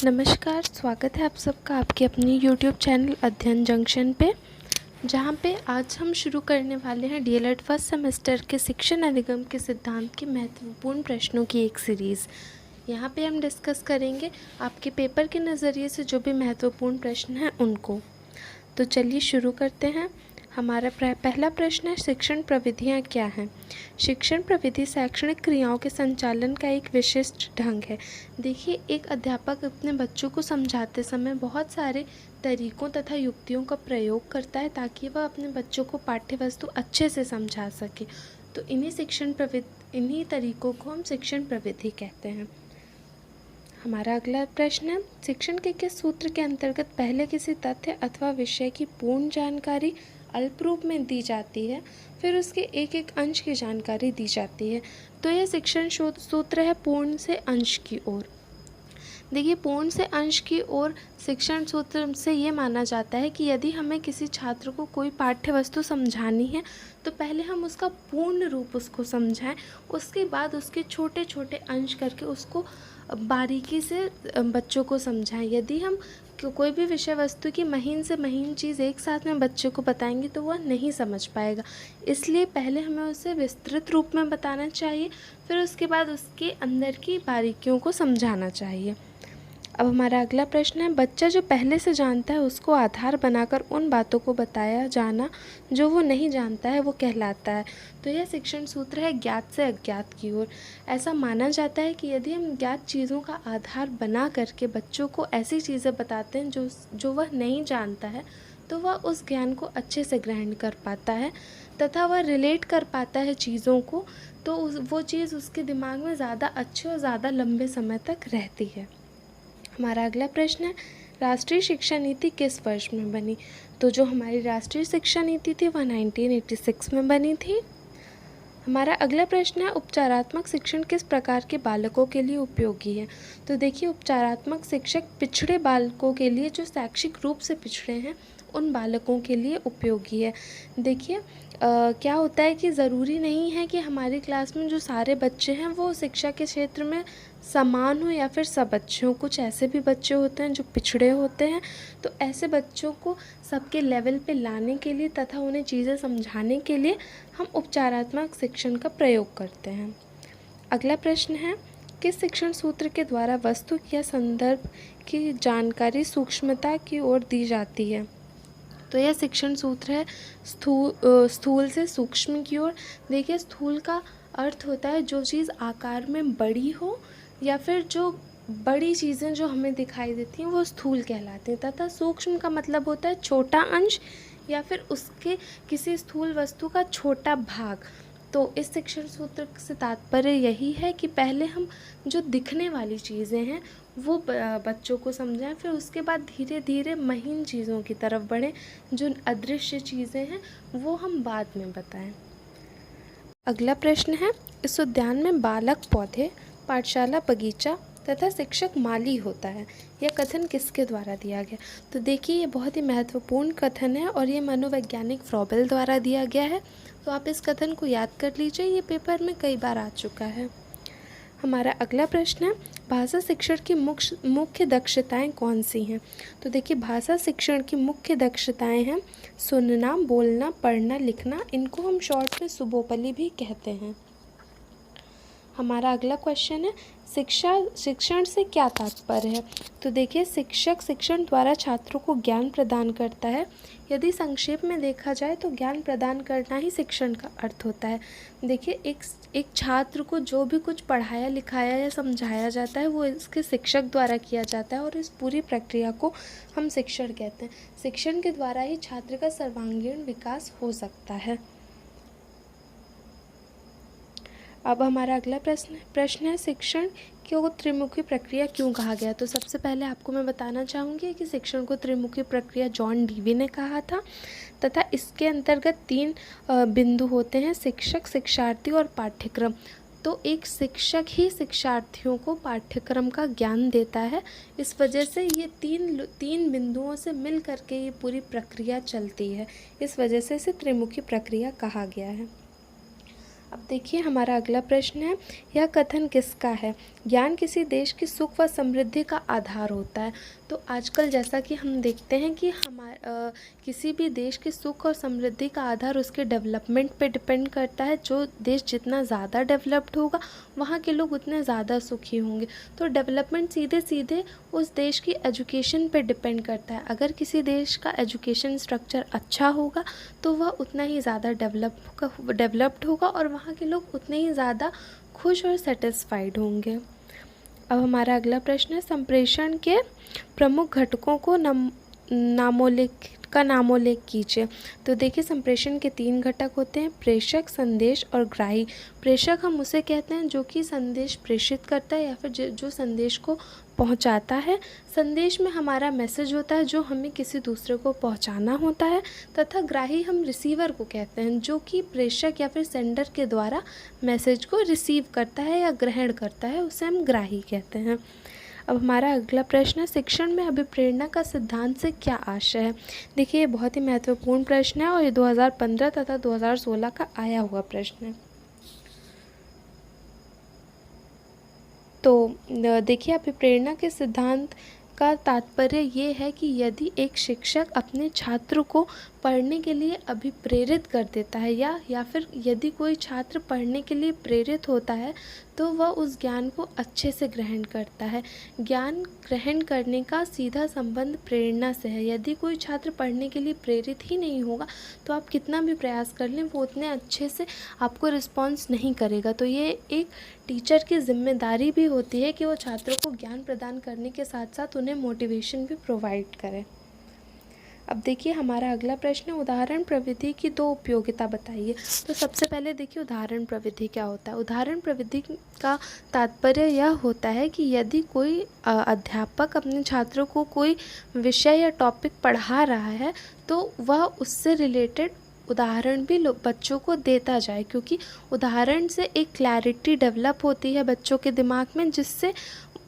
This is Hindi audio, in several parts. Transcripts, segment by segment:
नमस्कार, स्वागत है आप सबका आपके अपनी YouTube चैनल अध्ययन जंक्शन पे, जहाँ पे आज हम शुरू करने वाले हैं डीएलएड फर्स्ट सेमेस्टर के शिक्षण अधिगम के सिद्धांत के महत्वपूर्ण प्रश्नों की एक सीरीज़। यहाँ पे हम डिस्कस करेंगे आपके पेपर के नज़रिए से जो भी महत्वपूर्ण प्रश्न हैं उनको। तो चलिए शुरू करते हैं। हमारा पहला प्रश्न है, शिक्षण प्रविधियाँ क्या हैं? शिक्षण प्रविधि शैक्षणिक क्रियाओं के संचालन का एक विशिष्ट ढंग है। देखिए, एक अध्यापक अपने बच्चों को समझाते समय बहुत सारे तरीकों तथा युक्तियों का प्रयोग करता है ताकि वह अपने बच्चों को पाठ्य वस्तु अच्छे से समझा सके। तो इन्हीं तरीकों को हम शिक्षण प्रविधि कहते हैं। हमारा अगला प्रश्न है, शिक्षण के किस सूत्र के अंतर्गत पहले किसी तथ्य अथवा विषय की पूर्ण जानकारी अल्प रूप में दी जाती है, फिर उसके एक एक अंश की जानकारी दी जाती है? तो यह शिक्षण सूत्र है पूर्ण से अंश की ओर। देखिए, पूर्ण से अंश की ओर शिक्षण सूत्र से ये माना जाता है कि यदि हमें किसी छात्र को कोई पाठ्य वस्तु समझानी है तो पहले हम उसका पूर्ण रूप उसको समझाएं, उसके बाद उसके छोटे छोटे अंश करके उसको बारीकी से बच्चों को समझाएं। यदि हम कोई भी विषय वस्तु की महीन से महीन चीज़ एक साथ में बच्चे को बताएंगे तो वह नहीं समझ पाएगा। इसलिए पहले हमें उसे विस्तृत रूप में बताना चाहिए, फिर उसके बाद उसके अंदर की बारीकियों को समझाना चाहिए। अब हमारा अगला प्रश्न है, बच्चा जो पहले से जानता है उसको आधार बनाकर उन बातों को बताया जाना जो वो नहीं जानता है वो कहलाता है। तो यह शिक्षण सूत्र है ज्ञात से अज्ञात की ओर। ऐसा माना जाता है कि यदि हम ज्ञात चीज़ों का आधार बना करके बच्चों को ऐसी चीज़ें बताते हैं जो वह नहीं जानता है, तो वह उस ज्ञान को अच्छे से ग्रहण कर पाता है तथा वह रिलेट कर पाता है चीज़ों को, तो वो चीज़ उसके दिमाग में ज़्यादा अच्छे और ज़्यादा लंबे समय तक रहती है। हमारा अगला प्रश्न है, राष्ट्रीय शिक्षा नीति किस वर्ष में बनी? तो जो हमारी राष्ट्रीय शिक्षा नीति थी वह 1986 में बनी थी। हमारा अगला प्रश्न है, उपचारात्मक शिक्षण किस प्रकार के बालकों के लिए उपयोगी है? तो देखिए, उपचारात्मक शिक्षक पिछड़े बालकों के लिए, जो शैक्षिक रूप से पिछड़े हैं उन बालकों के लिए उपयोगी है। देखिए, क्या होता है कि ज़रूरी नहीं है कि हमारी क्लास में जो सारे बच्चे हैं वो शिक्षा के क्षेत्र में समान हो या फिर सब अच्छे हों। कुछ ऐसे भी बच्चे होते हैं जो पिछड़े होते हैं, तो ऐसे बच्चों को सबके लेवल पे लाने के लिए तथा उन्हें चीज़ें समझाने के लिए हम उपचारात्मक शिक्षण का प्रयोग करते हैं। अगला प्रश्न है, किस शिक्षण सूत्र के द्वारा वस्तु या संदर्भ की जानकारी सूक्ष्मता की ओर दी जाती है? तो यह शिक्षण सूत्र है स्थूल से सूक्ष्म की ओर। देखिए, स्थूल का अर्थ होता है जो चीज़ आकार में बड़ी हो या फिर जो बड़ी चीज़ें जो हमें दिखाई देती हैं वो स्थूल कहलाती हैं, तथा सूक्ष्म का मतलब होता है छोटा अंश या फिर उसके किसी स्थूल वस्तु का छोटा भाग। तो इस शिक्षण सूत्र से तात्पर्य यही है कि पहले हम जो दिखने वाली चीज़ें हैं वो बच्चों को समझाएं, फिर उसके बाद धीरे धीरे महीन चीज़ों की तरफ बढ़ें, जो अदृश्य चीज़ें हैं वो हम बाद में बताएं। अगला प्रश्न है, इस उद्यान में बालक पौधे, पाठशाला बगीचा तथा शिक्षक माली होता है, यह कथन किसके द्वारा दिया गया? तो देखिए, ये बहुत ही महत्वपूर्ण कथन है और ये मनोवैज्ञानिक फ्रॉबेल द्वारा दिया गया है। तो आप इस कथन को याद कर लीजिए, ये पेपर में कई बार आ चुका है। हमारा अगला प्रश्न है, भाषा शिक्षण की मुख्य दक्षताएं कौन सी हैं? तो देखिए, भाषा शिक्षण की मुख्य दक्षताएं हैं सुनना, बोलना, पढ़ना, लिखना। इनको हम शॉर्ट में सुबोपली भी कहते हैं। हमारा अगला क्वेश्चन है, शिक्षण से क्या तात्पर्य है? तो देखिए, शिक्षण द्वारा छात्रों को ज्ञान प्रदान करता है। यदि संक्षेप में देखा जाए तो ज्ञान प्रदान करना ही शिक्षण का अर्थ होता है। देखिए, एक छात्र को जो भी कुछ पढ़ाया लिखाया या समझाया जाता है वो इसके शिक्षक द्वारा किया जाता है और इस पूरी प्रक्रिया को हम शिक्षण कहते हैं। शिक्षण के द्वारा ही छात्र का सर्वांगीण विकास हो सकता है। अब हमारा अगला प्रश्न है, शिक्षण को त्रिमुखी प्रक्रिया क्यों कहा गया? तो सबसे पहले आपको मैं बताना चाहूँगी कि शिक्षण को त्रिमुखी प्रक्रिया जॉन डीवी ने कहा था तथा इसके अंतर्गत 3 बिंदु होते हैं, शिक्षक, शिक्षार्थी और पाठ्यक्रम। तो एक शिक्षक ही शिक्षार्थियों को पाठ्यक्रम का ज्ञान देता है। इस वजह से ये तीन बिंदुओं से मिल करके ये पूरी प्रक्रिया चलती है। इस वजह से इसे त्रिमुखी प्रक्रिया कहा गया है। अब देखिए हमारा अगला प्रश्न है, यह कथन किसका है? ज्ञान किसी देश की सुख व समृद्धि का आधार होता है। तो आजकल जैसा कि हम देखते हैं कि किसी भी देश की सुख और समृद्धि का आधार उसके डेवलपमेंट पे डिपेंड करता है। जो देश जितना ज़्यादा डेवलप्ड होगा वहाँ के लोग उतने ज़्यादा सुखी होंगे। तो डेवलपमेंट सीधे सीधे उस देश की एजुकेशन पे डिपेंड करता है। अगर किसी देश का एजुकेशन स्ट्रक्चर अच्छा होगा तो वह उतना ही ज़्यादा डेवलप्ड होगा और वहाँ के लोग उतने ही ज़्यादा खुश और सेटिस्फाइड होंगे। अब हमारा अगला प्रश्न है, संप्रेषण के प्रमुख घटकों को नामोल्लेख कीजिए। तो देखिए संप्रेषण के 3 घटक होते हैं, प्रेषक, संदेश और ग्राही। प्रेषक हम उसे कहते हैं जो कि संदेश प्रेषित करता है या फिर जो संदेश को पहुंचाता है। संदेश में हमारा मैसेज होता है जो हमें किसी दूसरे को पहुंचाना होता है, तथा ग्राही हम रिसीवर को कहते हैं जो कि प्रेषक या फिर सेंडर के द्वारा मैसेज को रिसीव करता है या ग्रहण करता है, उसे हम ग्राही कहते हैं। अब हमारा अगला प्रश्न है, शिक्षण में अभिप्रेरणा का सिद्धांत से क्या आशय है? देखिए ये बहुत ही महत्वपूर्ण प्रश्न है और ये 2015 तथा 2016 का आया हुआ प्रश्न है। तो देखिए अभिप्रेरणा के सिद्धांत का तात्पर्य ये है कि यदि एक शिक्षक अपने छात्र को पढ़ने के लिए अभिप्रेरित कर देता है या फिर यदि कोई छात्र पढ़ने के लिए प्रेरित होता है तो वह उस ज्ञान को अच्छे से ग्रहण करता है। ज्ञान ग्रहण करने का सीधा संबंध प्रेरणा से है। यदि कोई छात्र पढ़ने के लिए प्रेरित ही नहीं होगा तो आप कितना भी प्रयास कर लें वो उतने अच्छे से आपको रिस्पॉन्स नहीं करेगा। तो ये एक टीचर की जिम्मेदारी भी होती है कि वो छात्रों को ज्ञान प्रदान करने के साथ साथ उन्हें मोटिवेशन भी प्रोवाइड करें। अब देखिए हमारा अगला प्रश्न है, उदाहरण प्रविधि की 2 उपयोगिता बताइए। तो सबसे पहले देखिए उदाहरण प्रविधि क्या होता है। उदाहरण प्रविधि का तात्पर्य यह होता है कि यदि कोई अध्यापक अपने छात्रों को कोई विषय या टॉपिक पढ़ा रहा है तो वह उससे रिलेटेड उदाहरण भी बच्चों को देता जाए, क्योंकि उदाहरण से एक क्लैरिटी डेवलप होती है बच्चों के दिमाग में, जिससे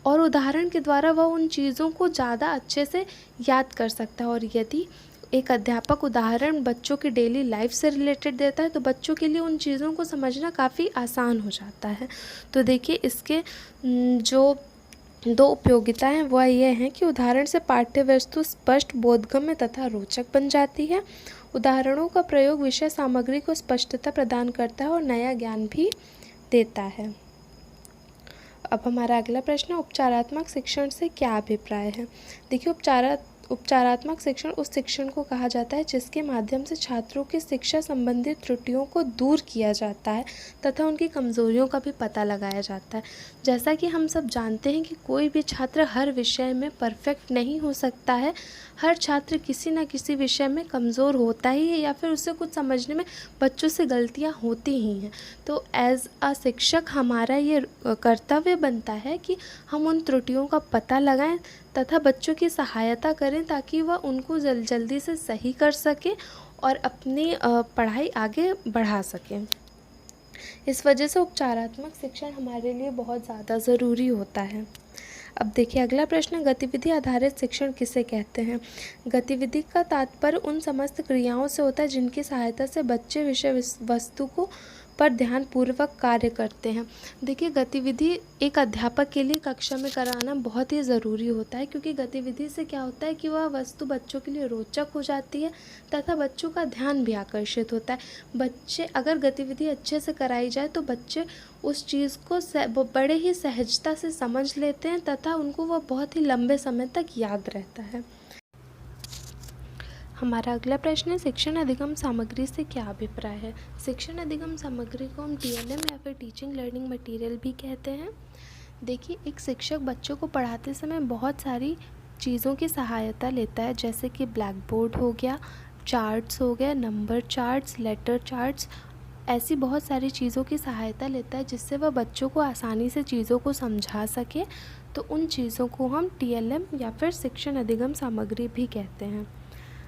और उदाहरण के द्वारा वह उन चीज़ों को ज़्यादा अच्छे से याद कर सकता है। और यदि एक अध्यापक उदाहरण बच्चों की डेली लाइफ से रिलेटेड देता है तो बच्चों के लिए उन चीज़ों को समझना काफ़ी आसान हो जाता है। तो देखिए इसके जो 2 उपयोगिता हैं वह यह हैं कि उदाहरण से पाठ्य वस्तु स्पष्ट, बोधगम्य तथा रोचक बन जाती है। उदाहरणों का प्रयोग विषय सामग्री को स्पष्टता प्रदान करता है और नया ज्ञान भी देता है। अब हमारा अगला प्रश्न, उपचारात्मक शिक्षण से क्या अभिप्राय है? देखिए उपचारात्मक शिक्षण उस शिक्षण को कहा जाता है जिसके माध्यम से छात्रों की शिक्षा संबंधित त्रुटियों को दूर किया जाता है तथा उनकी कमज़ोरियों का भी पता लगाया जाता है। जैसा कि हम सब जानते हैं कि कोई भी छात्र हर विषय में परफेक्ट नहीं हो सकता है। हर छात्र किसी न किसी विषय में कमज़ोर होता ही है या फिर उसे कुछ समझने में बच्चों से गलतियां होती ही हैं। तो एज अ शिक्षक हमारा ये कर्तव्य बनता है कि हम उन त्रुटियों का पता लगाएं तथा बच्चों की सहायता करें ताकि वह उनको जल्दी से सही कर सकें और अपनी पढ़ाई आगे बढ़ा सकें। इस वजह से उपचारात्मक शिक्षण हमारे लिए बहुत ज़्यादा ज़रूरी होता है। अब देखिए अगला प्रश्न, गतिविधि आधारित शिक्षण किसे कहते हैं? गतिविधि का तात्पर्य उन समस्त क्रियाओं से होता है जिनकी सहायता से बच्चे विषय वस्तु को पर ध्यानपूर्वक कार्य करते हैं। देखिए गतिविधि एक अध्यापक के लिए कक्षा में कराना बहुत ही ज़रूरी होता है, क्योंकि गतिविधि से क्या होता है कि वह वस्तु बच्चों के लिए रोचक हो जाती है तथा बच्चों का ध्यान भी आकर्षित होता है। बच्चे अगर गतिविधि अच्छे से कराई जाए तो बच्चे उस चीज़ को बड़े ही सहजता से समझ लेते हैं तथा उनको वह बहुत ही लंबे समय तक याद रहता है। हमारा अगला प्रश्न है, शिक्षण अधिगम सामग्री से क्या अभिप्राय है? शिक्षण अधिगम सामग्री को हम TLM या फिर टीचिंग लर्निंग मटेरियल भी कहते हैं। देखिए एक शिक्षक बच्चों को पढ़ाते समय बहुत सारी चीज़ों की सहायता लेता है, जैसे कि ब्लैक बोर्ड हो गया, चार्ट्स हो गया, नंबर चार्ट्स, लेटर चार्ट्स, ऐसी बहुत सारी चीज़ों की सहायता लेता है जिससे वह बच्चों को आसानी से चीज़ों को समझा सके। तो उन चीज़ों को हम TLM या फिर शिक्षण अधिगम सामग्री भी कहते हैं।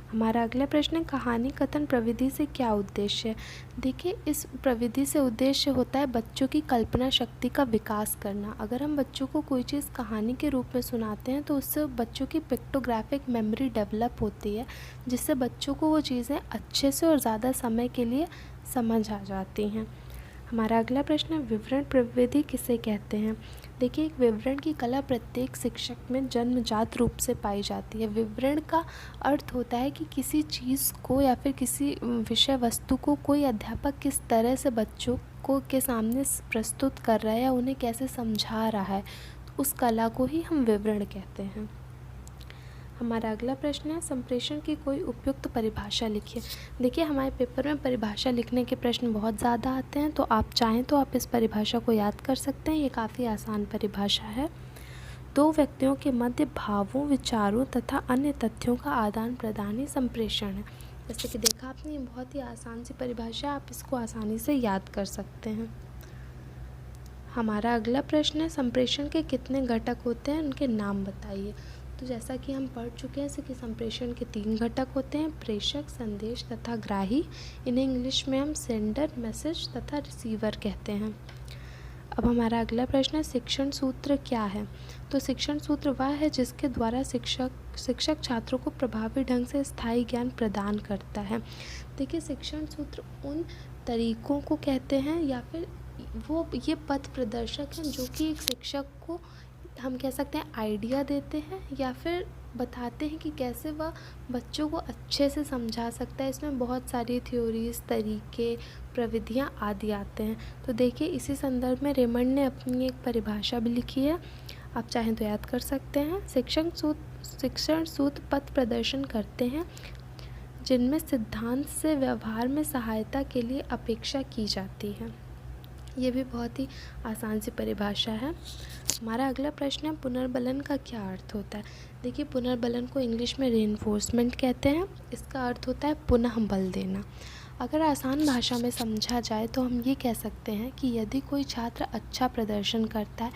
हमारा अगला प्रश्न है, कहानी कथन प्रविधि से क्या उद्देश्य है? देखिए इस प्रविधि से उद्देश्य होता है बच्चों की कल्पना शक्ति का विकास करना। अगर हम बच्चों को कोई चीज़ कहानी के रूप में सुनाते हैं तो उससे बच्चों की पिक्टोग्राफिक मेमोरी डेवलप होती है, जिससे बच्चों को वो चीज़ें अच्छे से और ज़्यादा समय के लिए समझ आ जाती हैं। हमारा अगला प्रश्न है, विवरण प्रविधि किसे कहते हैं। देखिए, एक विवरण की कला प्रत्येक शिक्षक में जन्मजात रूप से पाई जाती है। विवरण का अर्थ होता है कि किसी चीज़ को या फिर किसी विषय वस्तु को कोई अध्यापक किस तरह से बच्चों को के सामने प्रस्तुत कर रहा है या उन्हें कैसे समझा रहा है, तो उस कला को ही हम विवरण कहते हैं। हमारा अगला प्रश्न है, संप्रेषण की कोई उपयुक्त परिभाषा लिखिए। देखिए, हमारे पेपर में परिभाषा लिखने के प्रश्न बहुत ज़्यादा आते हैं, तो आप चाहें तो आप इस परिभाषा को याद कर सकते हैं। ये काफ़ी आसान परिभाषा है। दो व्यक्तियों के मध्य भावों, विचारों तथा अन्य तथ्यों का आदान प्रदान ही संप्रेषण है। जैसे कि देखा आपने, ये बहुत ही आसान सी परिभाषा है, आप इसको आसानी से याद कर सकते हैं। हमारा अगला प्रश्न है, संप्रेषण के कितने घटक होते हैं, उनके नाम बताइए। तो जैसा कि हम पढ़ चुके हैं कि संप्रेषण के 3 घटक होते हैं, प्रेषक, संदेश तथा ग्राही। इन्हें इंग्लिश में हम सेंडर, मैसेज तथा रिसीवर कहते हैं। अब हमारा अगला प्रश्न है, शिक्षण सूत्र क्या है। तो शिक्षण सूत्र वह है जिसके द्वारा शिक्षक छात्रों को प्रभावी ढंग से स्थायी ज्ञान प्रदान करता है। देखिए, शिक्षण सूत्र उन तरीकों को कहते हैं या फिर ये पथ प्रदर्शक हैं जो कि एक शिक्षक को हम कह सकते हैं आइडिया देते हैं या फिर बताते हैं कि कैसे वह बच्चों को अच्छे से समझा सकता है। इसमें बहुत सारी थ्योरीज, तरीके, प्रविधियाँ आदि आते हैं। तो देखिए, इसी संदर्भ में रेमंड ने अपनी एक परिभाषा भी लिखी है, आप चाहें तो याद कर सकते हैं। शिक्षण सूत्र पथ प्रदर्शन करते हैं जिनमें सिद्धांत से व्यवहार में सहायता के लिए अपेक्षा की जाती है। ये भी बहुत ही आसान सी परिभाषा है। हमारा अगला प्रश्न है, पुनर्बलन का क्या अर्थ होता है। देखिए, पुनर्बलन को इंग्लिश में रीइंफोर्समेंट कहते हैं। इसका अर्थ होता है पुनः बल देना। अगर आसान भाषा में समझा जाए तो हम ये कह सकते हैं कि यदि कोई छात्र अच्छा प्रदर्शन करता है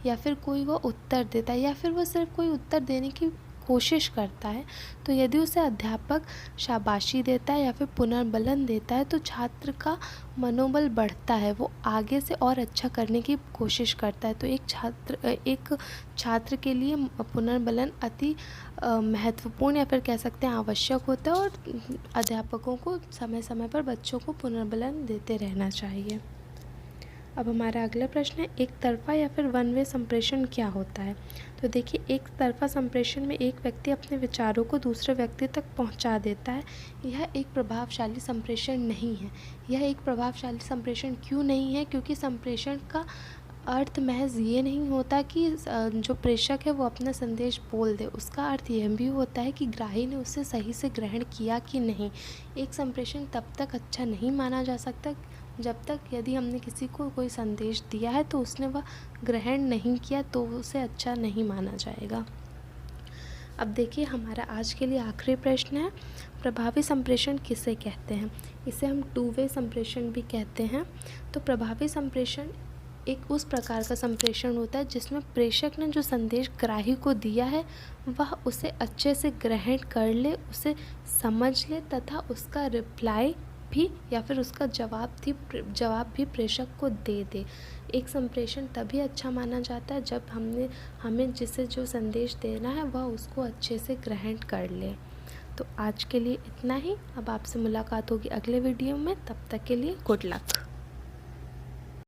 या फिर कोई वो उत्तर देता है या फिर वो सिर्फ कोई उत्तर देने की कोशिश करता है, तो यदि उसे अध्यापक शाबाशी देता है या फिर पुनर्बलन देता है तो छात्र का मनोबल बढ़ता है, वो आगे से और अच्छा करने की कोशिश करता है। तो एक छात्र के लिए पुनर्बलन अति महत्वपूर्ण या फिर कह सकते हैं आवश्यक होता है और अध्यापकों को समय समय पर बच्चों को पुनर्बलन देते रहना चाहिए। अब हमारा अगला प्रश्न है, एक तरफा या फिर वन वे संप्रेषण क्या होता है। तो देखिए, एक तरफा संप्रेषण में एक व्यक्ति अपने विचारों को दूसरे व्यक्ति तक पहुंचा देता है। यह एक प्रभावशाली संप्रेषण नहीं है। यह एक प्रभावशाली संप्रेषण क्यों नहीं है, क्योंकि संप्रेषण का अर्थ महज ये नहीं होता कि जो प्रेषक है वो अपना संदेश बोल दे। उसका अर्थ यह भी होता है कि ग्राही ने उसे सही से ग्रहण किया कि नहीं। एक संप्रेषण तब तक अच्छा नहीं माना जा सकता जब तक यदि हमने किसी को कोई संदेश दिया है तो उसने वह ग्रहण नहीं किया तो उसे अच्छा नहीं माना जाएगा। अब देखिए, हमारा आज के लिए आखिरी प्रश्न है, प्रभावी संप्रेषण किसे कहते हैं। इसे हम 2 वे संप्रेषण भी कहते हैं। तो प्रभावी संप्रेषण एक उस प्रकार का संप्रेषण होता है जिसमें प्रेषक ने जो संदेश ग्राही को दिया है वह उसे अच्छे से ग्रहण कर ले, उसे समझ ले तथा उसका रिप्लाई भी या फिर उसका जवाब भी प्रेषक को दे दे। एक संप्रेषण तभी अच्छा माना जाता है जब हमें जिसे जो संदेश देना है वह उसको अच्छे से ग्रहण कर ले। तो आज के लिए इतना ही। अब आपसे मुलाकात होगी अगले वीडियो में, तब तक के लिए गुड लक।